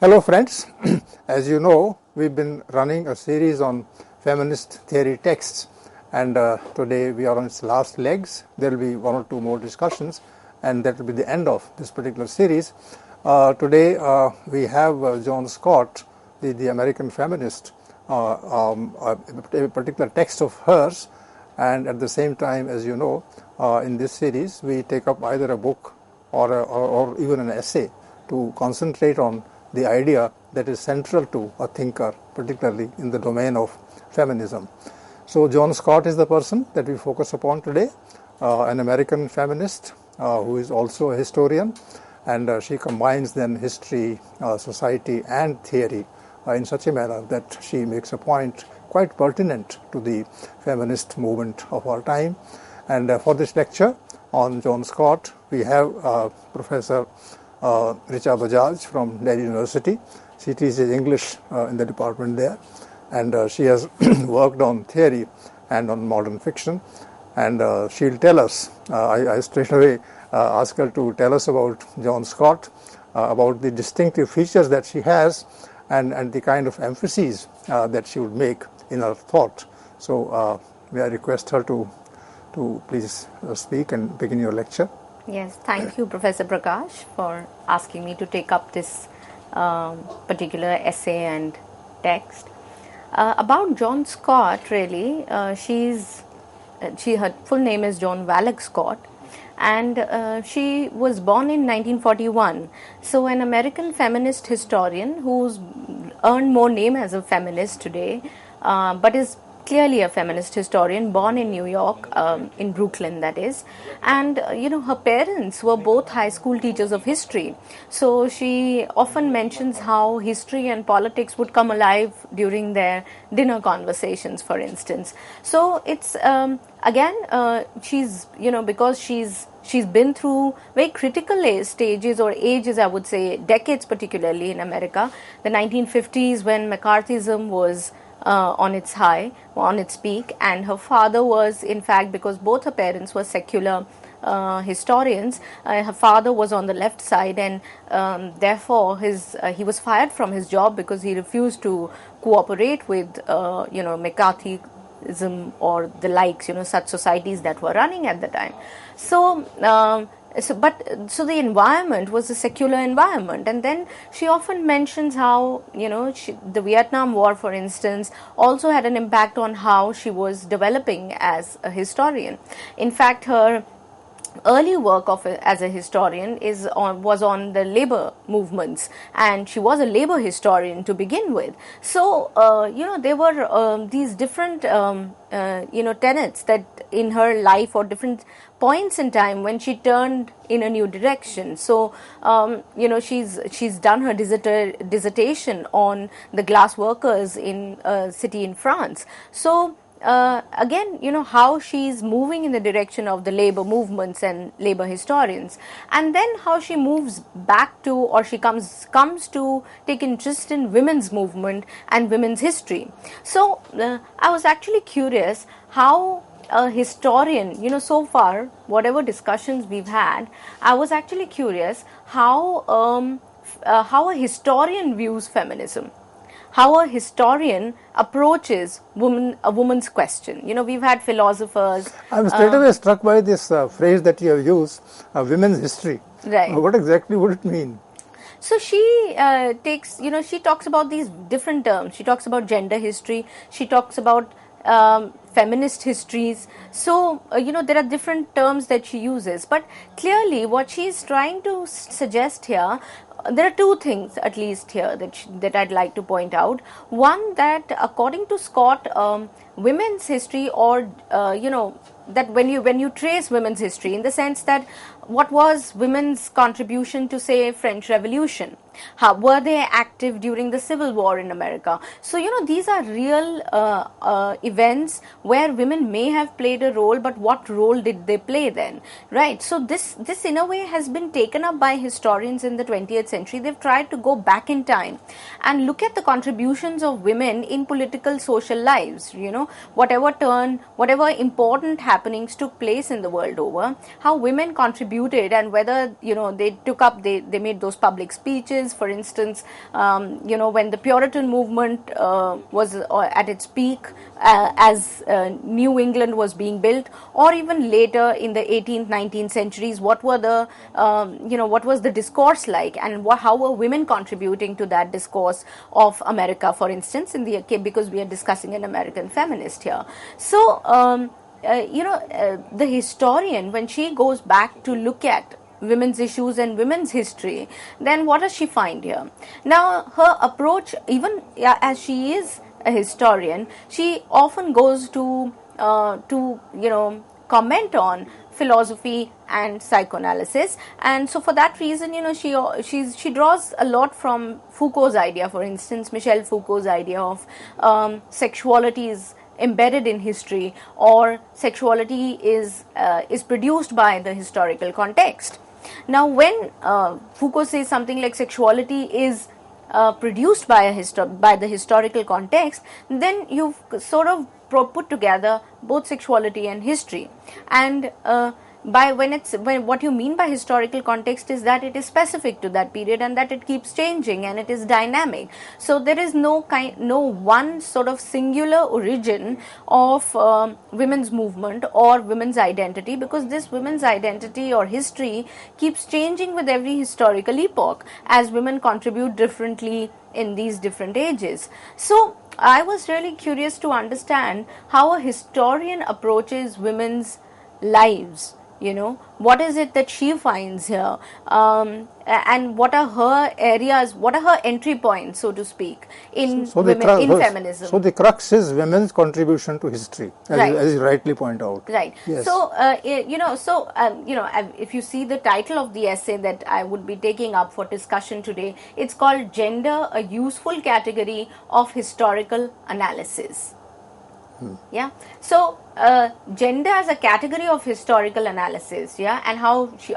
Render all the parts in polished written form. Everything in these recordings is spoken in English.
Hello friends, as you know, we've been running a series on feminist theory texts, and today we are on its last legs. There will be one or two more discussions, and that will be the end of this particular series. Today we have Joan Scott, the American feminist, a particular text of hers, and at the same time, as you know, in this series we take up either a book or even an essay to concentrate on the idea that is central to a thinker, particularly in the domain of feminism. So Joan Scott is the person that we focus upon today, an American feminist who is also a historian, and she combines then history, society and theory in such a manner that she makes a point quite pertinent to the feminist movement of our time. And for this lecture on Joan Scott, we have Professor Richa Bajaj from Delhi University. She teaches English in the department there, and she has worked on theory and on modern fiction, and she'll tell us, I straight away ask her to tell us about Joan Scott, about the distinctive features that she has, and the kind of emphases that she would make in her thought. So may I request her to please speak and begin your lecture. Yes, thank you, Professor Prakash, for asking me to take up this particular essay and text. About Joan Scott, really, her full name is Joan Wallach Scott, and she was born in 1941. So an American feminist historian who's earned more name as a feminist today, but is clearly a feminist historian, born in New York, in Brooklyn that is, and her parents were both high school teachers of history. So she often mentions how history and politics would come alive during their dinner conversations, for instance. So it's she's because she's been through very critical stages or ages, I would say decades, particularly in America, the 1950s when McCarthyism was on its high, on its peak, and her father was, in fact, because both her parents were secular historians, her father was on the left side, and therefore he was fired from his job because he refused to cooperate with McCarthyism or the likes, such societies that were running at the time. So the environment was a secular environment, and then she often mentions how the Vietnam War, for instance, also had an impact on how she was developing as a historian. In fact, her early work as a historian was on the labor movements, and she was a labor historian to begin with. So there were these different tenets that in her life, or different points in time when she turned in a new direction. So she's done her dissertation on the glass workers in a city in France. So again, how she's moving in the direction of the labor movements and labor historians, and then how she moves back to, or she comes to take interest in women's movement and women's history. So I was actually curious how a historian, so far, whatever discussions we've had, I was actually curious how a historian views feminism, how a historian approaches a woman's question. We've had philosophers. I'm straight away struck by this phrase that you have used, women's history. Right. What exactly would it mean? So she she talks about these different terms. She talks about gender history. She talks about feminist histories. So there are different terms that she uses, but clearly what she's trying to suggest here, there are two things at least here that I'd like to point out. One, that according to Scott, women's history, or that when you trace women's history, in the sense that what was women's contribution to, say, French Revolution, how were they active during the Civil War in America? So these are real events where women may have played a role, but what role did they play then, right? So this in a way has been taken up by historians in the 20th century. They've tried to go back in time and look at the contributions of women in political, social lives, whatever important happenings took place in the world over, how women contributed, and whether they made those public speeches, times, for instance, when the Puritan movement was at its peak, as New England was being built, or even later in the 18th, 19th centuries, what were the, what was the discourse like, and how were women contributing to that discourse of America, for instance, because we are discussing an American feminist here. So, the historian, when she goes back to look at women's issues and women's history, then what does she find here? Now, her approach, even as she is a historian, she often goes to comment on philosophy and psychoanalysis, and so for that reason, she draws a lot from Foucault's idea, for instance, Michel Foucault's idea of sexuality is embedded in history, or sexuality is produced by the historical context. Now, when Foucault says something like sexuality is produced by the historical context, then you've sort of put together both sexuality and history. And what you mean by historical context is that it is specific to that period, and that it keeps changing, and it is dynamic. So there is no one sort of singular origin of women's movement or women's identity, because this women's identity or history keeps changing with every historical epoch, as women contribute differently in these different ages. So I was really curious to understand how a historian approaches women's lives. What is it that she finds here, and what are her areas, what are her entry points, so to speak, in feminism. So the crux is women's contribution to history, as you rightly point out. Right. Yes. So, if you see the title of the essay that I would be taking up for discussion today, it's called Gender, a Useful Category of Historical Analysis. Yeah. So, gender as a category of historical analysis, and how she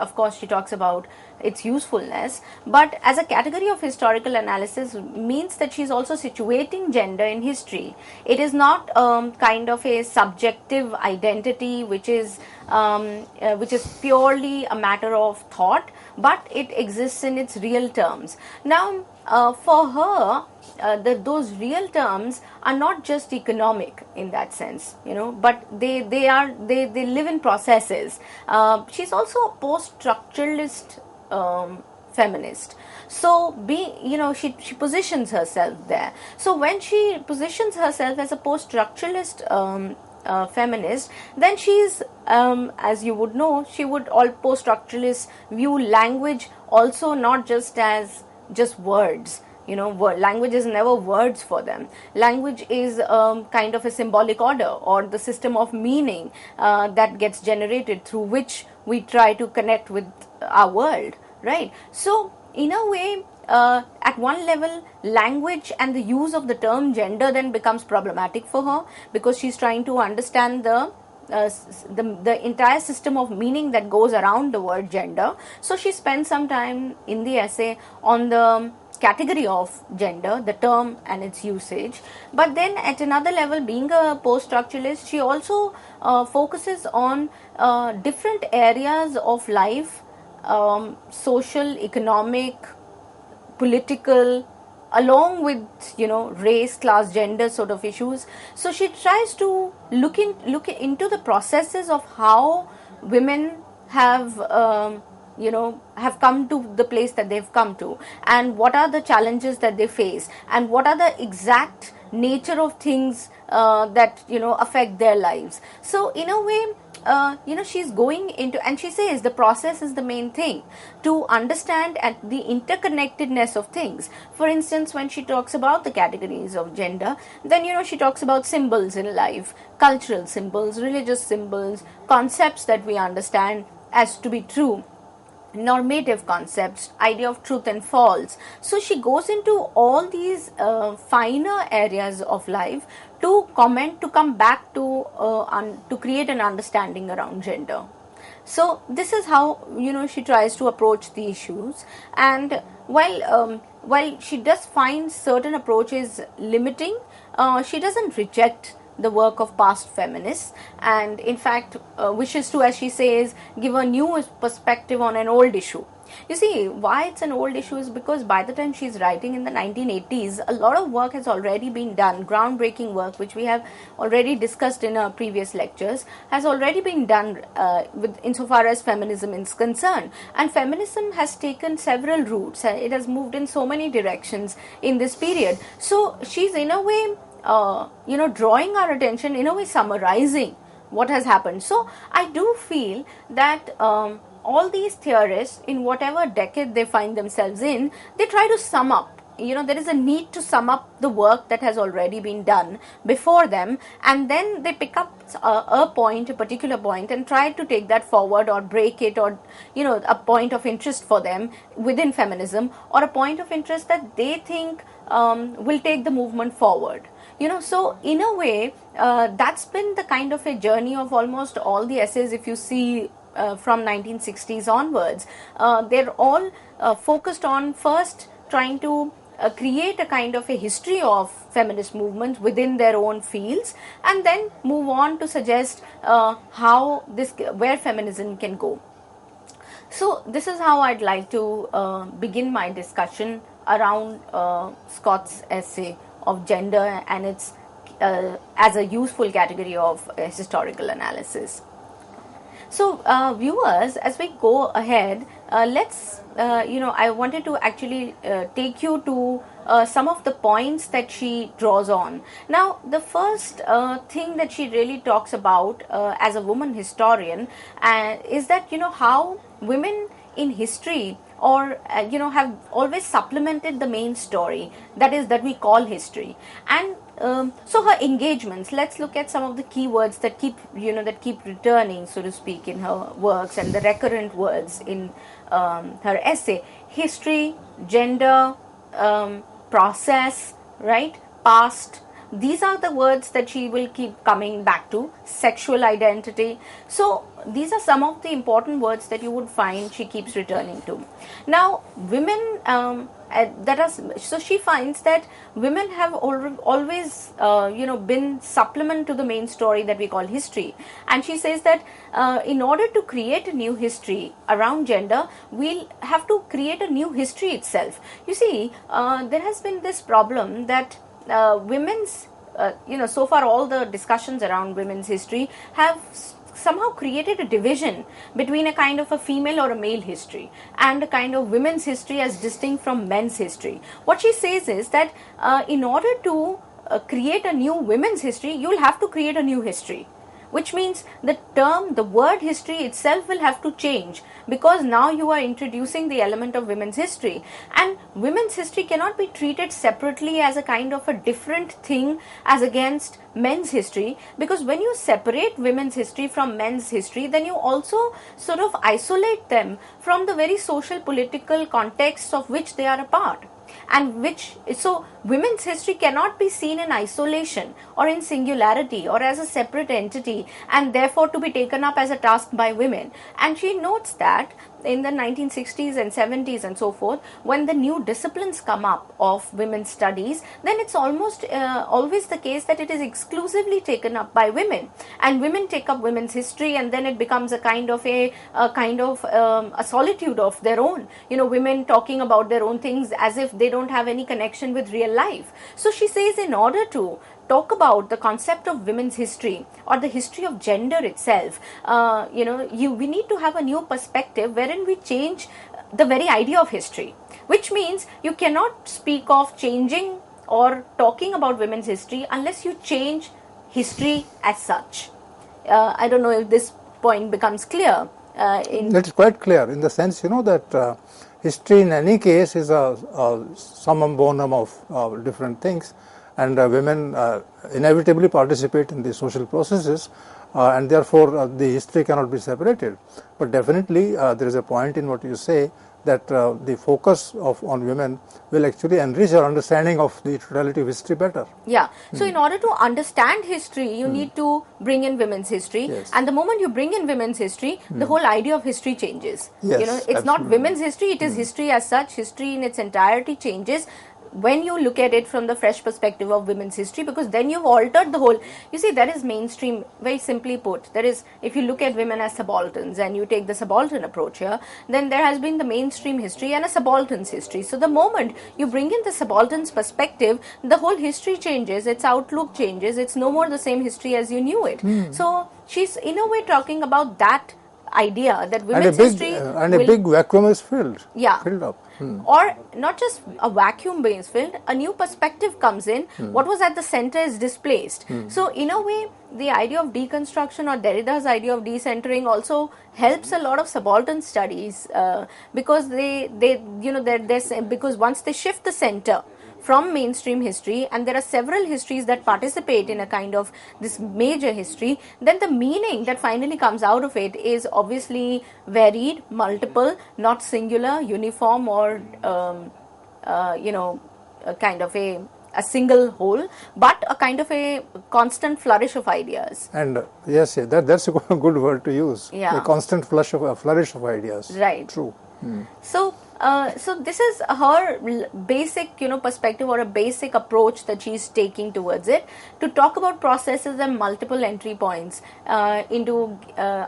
talks about its usefulness, but as a category of historical analysis means that she's also situating gender in history. It is not kind of a subjective identity which is purely a matter of thought, but it exists in its real terms. Now, for her, those real terms are not just economic in that sense, but they live in processes. She's also a post-structuralist feminist. So she positions herself there. So when she positions herself as a post-structuralist feminist, then she's, as you would know, all post-structuralists view language also not just as just words. Language is never words for them. Language is kind of a symbolic order, or the system of meaning that gets generated through which we try to connect with our world, right? So, in a way, at one level, language and the use of the term gender then becomes problematic for her, because she's trying to understand the entire system of meaning that goes around the word gender. So she spends some time in the essay on the category of gender, the term and its usage. But then at another level, being a post-structuralist, she also focuses on different areas of life, social, economic, political, along with race, class, gender sort of issues. So she tries to look into the processes of how women have come to the place that they've come to, and what are the challenges that they face, and what are the exact nature of things that affect their lives. So in a way, she's going into, and she says the process is the main thing to understand and the interconnectedness of things. For instance, when she talks about the categories of gender, then she talks about symbols in life, cultural symbols, religious symbols, concepts that we understand as to be true, normative concepts, idea of truth and false. So she goes into all these finer areas of life to come back to create an understanding around gender. So this is how she tries to approach the issues. And while she does find certain approaches limiting, she doesn't reject the work of past feminists, and in fact wishes to, as she says, give a new perspective on an old issue. You see, why it's an old issue is because by the time she's writing in the 1980s, a lot of work has already been done, groundbreaking work, which we have already discussed in our previous lectures, has already been done insofar as feminism is concerned. And feminism has taken several routes. It has moved in so many directions in this period. So she's in a way, drawing our attention, in a way summarizing what has happened. So I do feel that all these theorists, in whatever decade they find themselves in, they try to sum up. There is a need to sum up the work that has already been done before them, and then they pick up a particular point, and try to take that forward or break it, or, a point of interest for them within feminism, or a point of interest that they think will take the movement forward. So in a way, that's been the kind of a journey of almost all the essays. If you see from 1960s onwards, they're all focused on first trying to create a kind of a history of feminist movements within their own fields, and then move on to suggest where feminism can go. So this is how I'd like to begin my discussion around Scott's essay of gender and its as a useful category of historical analysis. So viewers, as we go ahead, I wanted to actually take you to some of the points that she draws on. Now, the first thing that she really talks about as a woman historian is that, how women in history have always supplemented the main story that we call history. And so her engagements, let's look at some of the key words that keep returning, so to speak, in her works, and the recurrent words in her essay: history, gender, process, right, past. These are the words that she will keep coming back to. Sexual identity. So these are some of the important words that you would find she keeps returning to. Now, women, so she finds that women have always, been supplement to the main story that we call history. And she says that in order to create a new history around gender, we'll have to create a new history itself. You see, there has been this problem that women's, so far all the discussions around women's history have somehow created a division between a kind of a female or a male history and a kind of women's history as distinct from men's history. What she says is that in order to create a new women's history, you'll have to create a new history. Which means the word history itself will have to change, because now you are introducing the element of women's history. And women's history cannot be treated separately as a kind of a different thing as against men's history, because when you separate women's history from men's history, then you also sort of isolate them from the very social political contexts of which they are a part. So women's history cannot be seen in isolation or in singularity or as a separate entity, and therefore to be taken up as a task by women. And she notes that in the 1960s and 70s and so forth, when the new disciplines come up of women's studies, then it's almost always the case that it is exclusively taken up by women, and women take up women's history, and then it becomes a kind of a solitude of their own. Women talking about their own things as if they don't have any connection with real life. So she says, in order to talk about the concept of women's history or the history of gender itself, we need to have a new perspective wherein we change the very idea of history, which means you cannot speak of changing or talking about women's history unless you change history as such. I don't know if this point becomes clear. It's quite clear in the sense, that history in any case is a summum bonum of different things. And women inevitably participate in the social processes, and therefore the history cannot be separated. But definitely there is a point in what you say that the focus on women will actually enrich our understanding of the totality of history better. Yeah. So in order to understand history, you need to bring in women's history. Yes. And the moment you bring in women's history, the whole idea of history changes. Yes, it's absolutely. not women's history, it is history as such. History in its entirety changes. when you look at it from the fresh perspective of women's history, because then you've altered the whole, you see, that is mainstream, very simply put. There is, if you look at women as subalterns and you take the subaltern approach here, then there has been the mainstream history and a subaltern's history. So the moment you bring in the subaltern's perspective, the whole history changes, its outlook changes, it's no more the same history as you knew it. So she's in a way talking about that idea that women's history and a big vacuum is filled up. Or not just a vacuum being filled, a new perspective comes in, what was at the center is displaced. So in a way, the idea of deconstruction, or Derrida's idea of decentering, also helps a lot of subaltern studies, because because once they shift the center from mainstream history, and there are several histories that participate in a kind of this major history, then the meaning that finally comes out of it is obviously varied, multiple, not singular, uniform, or a kind of a single whole, but a kind of a constant flourish of ideas. And yes, that's a good word to use. Yeah. A constant flourish of ideas. Right. True. So this is her basic, perspective, or a basic approach that she's taking towards it, to talk about processes and multiple entry points into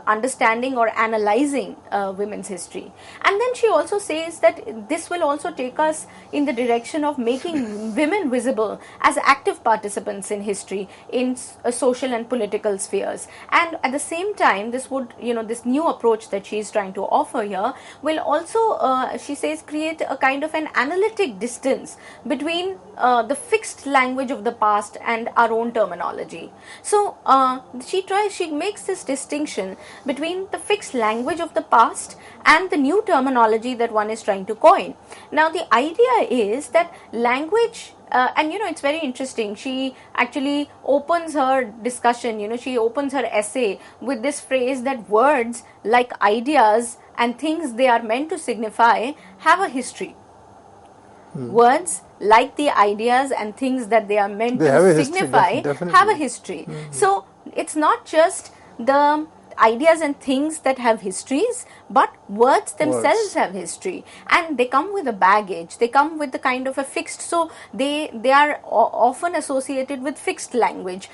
understanding or analyzing women's history. And then she also says that this will also take us in the direction of making women visible as active participants in history, in social and political spheres. And at the same time, this would, this new approach that she's trying to offer here will also, she says, create a kind of an analytic distance between the fixed language of the past and our own terminology. So she makes this distinction between the fixed language of the past and the new terminology that one is trying to coin. Now the idea is that language, and it's very interesting, she actually opens her discussion, she opens her essay with this phrase that words, like ideas and things they are meant to signify, have a history. Words, like the ideas and things that they are meant to signify, have a history. So it's not just the ideas and things that have histories, but words themselves have history, and they come with a baggage, they come with the kind of a fixed, so they are often associated with fixed language.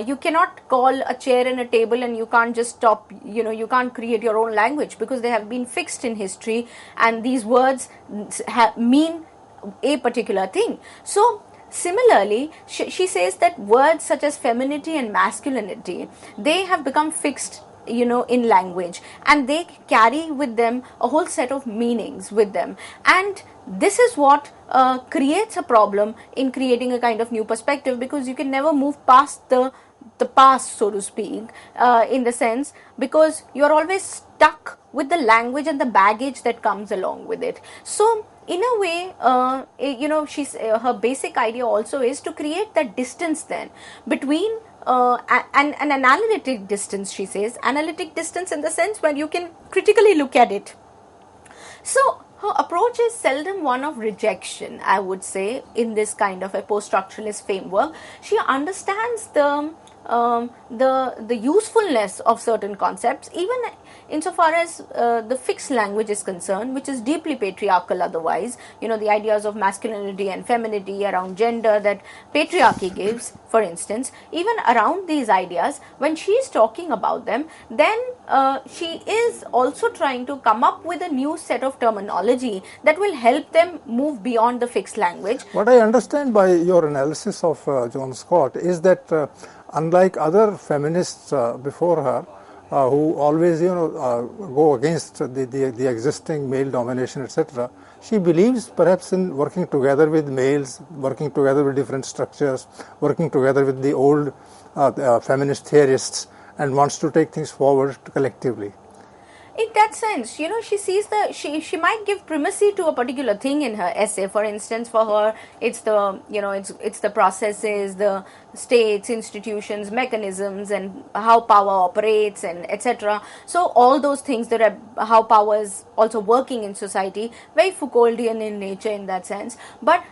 You cannot call a chair and a table and you can't just stop, you can't create your own language, because they have been fixed in history, and these words mean a particular thing. So similarly, she says that words such as femininity and masculinity, they have become fixed in language, and they carry with them a whole set of meanings with them, and this is what creates a problem in creating a kind of new perspective, because you can never move past the past, so to speak, in the sense, because you're always stuck with the language and the baggage that comes along with it. So in a way, she's her basic idea also is to create that distance then between an analytic distance, she says, analytic distance in the sense where you can critically look at it. So her approach is seldom one of rejection, I would say, in this kind of a post-structuralist framework. She understands the usefulness of certain concepts, even insofar as the fixed language is concerned, which is deeply patriarchal otherwise. The ideas of masculinity and femininity around gender that patriarchy gives, for instance, even around these ideas, when she is talking about them, then she is also trying to come up with a new set of terminology that will help them move beyond the fixed language. What I understand by your analysis of Joan Scott is that unlike other feminists before her, who always go against the existing male domination, etc., she believes perhaps in working together with males, working together with different structures, working together with the old feminist theorists, and wants to take things forward collectively. In that sense, she sees she might give primacy to a particular thing in her essay. For instance, for her, it's the it's the processes, the states, institutions, mechanisms, and how power operates, and etc. So all those things that are how power is also working in society, very Foucauldian in nature in that sense. But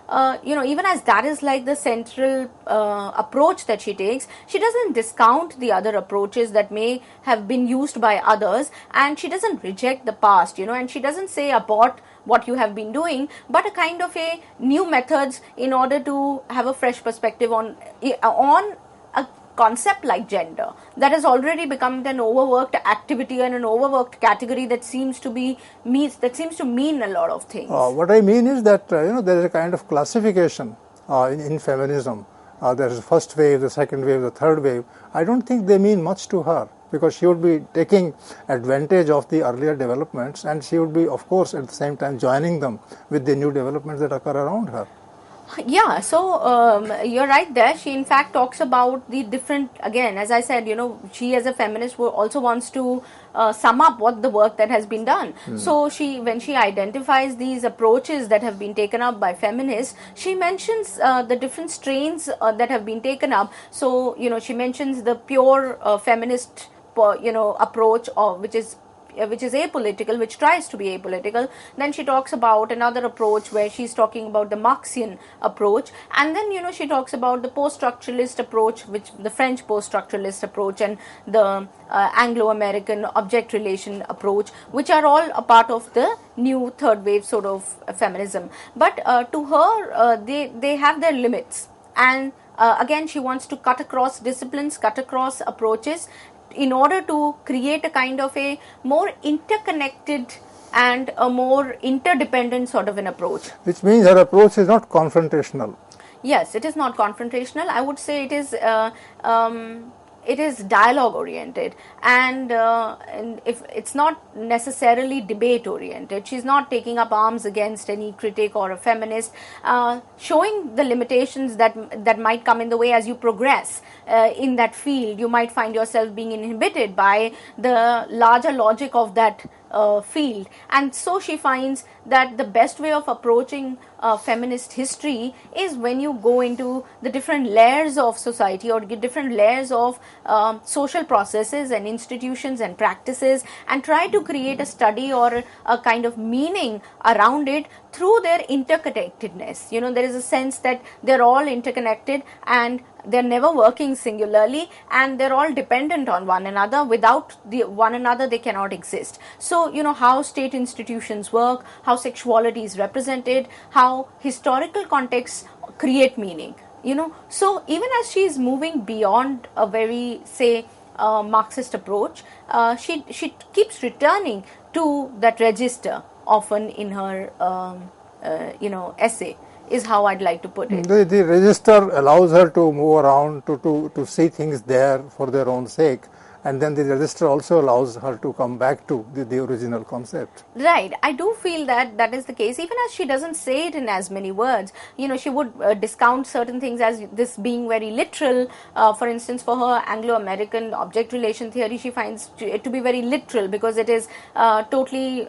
even as that is like the central approach that she takes, she doesn't discount the other approaches that may have been used by others, and she doesn't reject the past, and she doesn't say abort what you have been doing, but a kind of a new methods in order to have a fresh perspective on a concept like gender that has already become an overworked activity and an overworked category that seems to mean a lot of things. What I mean is that there is a kind of classification in feminism. There is the first wave, the second wave, the third wave. I don't think they mean much to her, because she would be taking advantage of the earlier developments, and she would be, of course, at the same time joining them with the new developments that occur around her. Yeah, so you're right there. She in fact talks about the different, again, as I said, she as a feminist also wants to sum up what the work that has been done. So when she identifies these approaches that have been taken up by feminists, she mentions the different strains that have been taken up. So, she mentions the pure feminist, approach, which is apolitical, which tries to be apolitical. Then she talks about another approach where she's talking about the Marxian approach, and then she talks about the post-structuralist approach, which the French post-structuralist approach, and the Anglo-American object relation approach, which are all a part of the new third wave sort of feminism. But to her, they have their limits, and again, she wants to cut across disciplines, cut across approaches, in order to create a kind of a more interconnected and a more interdependent sort of an approach. Which means her approach is not confrontational. Yes, it is not confrontational. I would say it is dialogue oriented, and if it's not necessarily debate oriented. She's not taking up arms against any critic or a feminist, showing the limitations that might come in the way as you progress in that field. You might find yourself being inhibited by the larger logic of that field, and so she finds that the best way of approaching feminist history is when you go into the different layers of society or different layers of social processes and institutions and practices, and try to create a study or a kind of meaning around it through their interconnectedness. There is a sense that they're all interconnected and they're never working singularly, and they're all dependent on one another. Without one another, they cannot exist. So, how state institutions work, how sexuality is represented, how historical contexts create meaning. So even as she is moving beyond a very, say, Marxist approach, she keeps returning to that register often in her, essay, is how I'd like to put it. The register allows her to move around, to see things there for their own sake, and then the register also allows her to come back to the original concept. Right. I do feel that is the case, even as she doesn't say it in as many words. She would discount certain things as this being very literal. For instance, for her Anglo-American object relation theory, she finds it to be very literal because it is totally,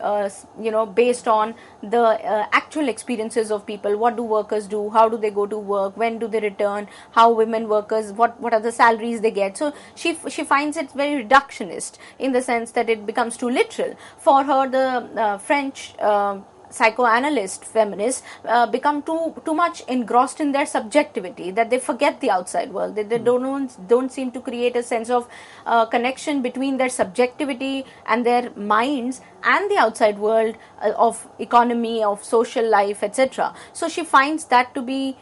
based on the actual experiences of people. What do workers do? How do they go to work? When do they return? How women workers, what are the salaries they get? So she finds it very reductionist in the sense that it becomes too literal. For her, the French psychoanalyst feminists become too much engrossed in their subjectivity that they forget the outside world. They don't seem to create a sense of connection between their subjectivity and their minds and the outside world of economy, of social life, etc. So she finds that to be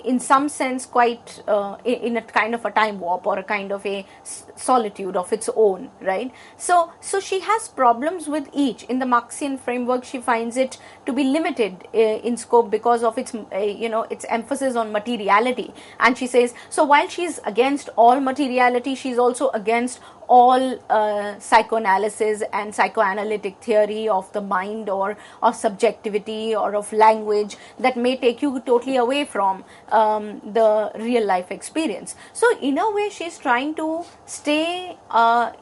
in some sense quite in a kind of a time warp or a kind of a solitude of its own, right? So she has problems with each. In the Marxian framework, she finds it to be limited in scope because of its its emphasis on materiality. And she says, so while she's against all materiality, she's also against all psychoanalysis and psychoanalytic theory of the mind or of subjectivity or of language that may take you totally away from the real life experience. So in a way, she's trying to stay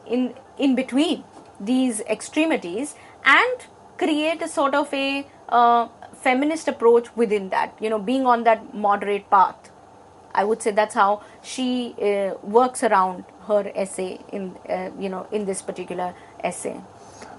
in between these extremities and create a sort of a feminist approach within that, being on that moderate path. I would say that's how she works around her essay in this particular essay.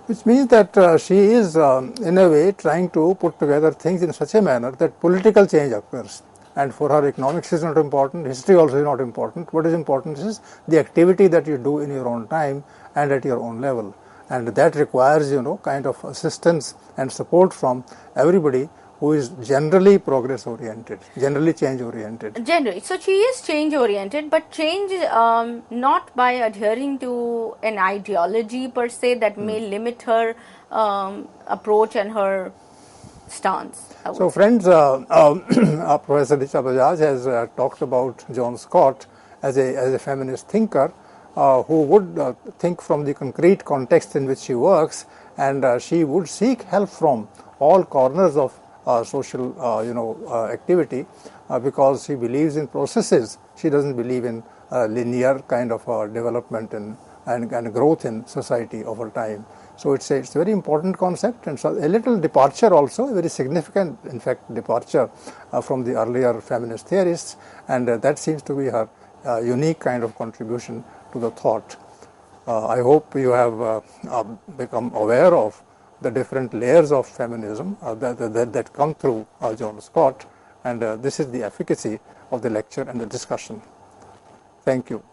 Which means that she is in a way trying to put together things in such a manner that political change occurs. And for her, economics is not important, history also is not important. What is important is the activity that you do in your own time and at your own level. and that requires, kind of assistance and support from everybody who is generally progress oriented, generally change oriented. Generally, so she is change oriented, but change not by adhering to an ideology per se that may limit her approach and her stance. So friends, Professor Richa Bajaj has talked about Joan Scott as a feminist thinker who would think from the concrete context in which she works, and she would seek help from all corners of social activity because she believes in processes. She doesn't believe in linear kind of development and growth in society over time. So it's a very important concept, and so a little departure also, a very significant, in fact, departure from the earlier feminist theorists, and that seems to be her unique kind of contribution to the thought. I hope you have become aware of the different layers of feminism that come through Joan Scott, and this is the efficacy of the lecture and the discussion. Thank you.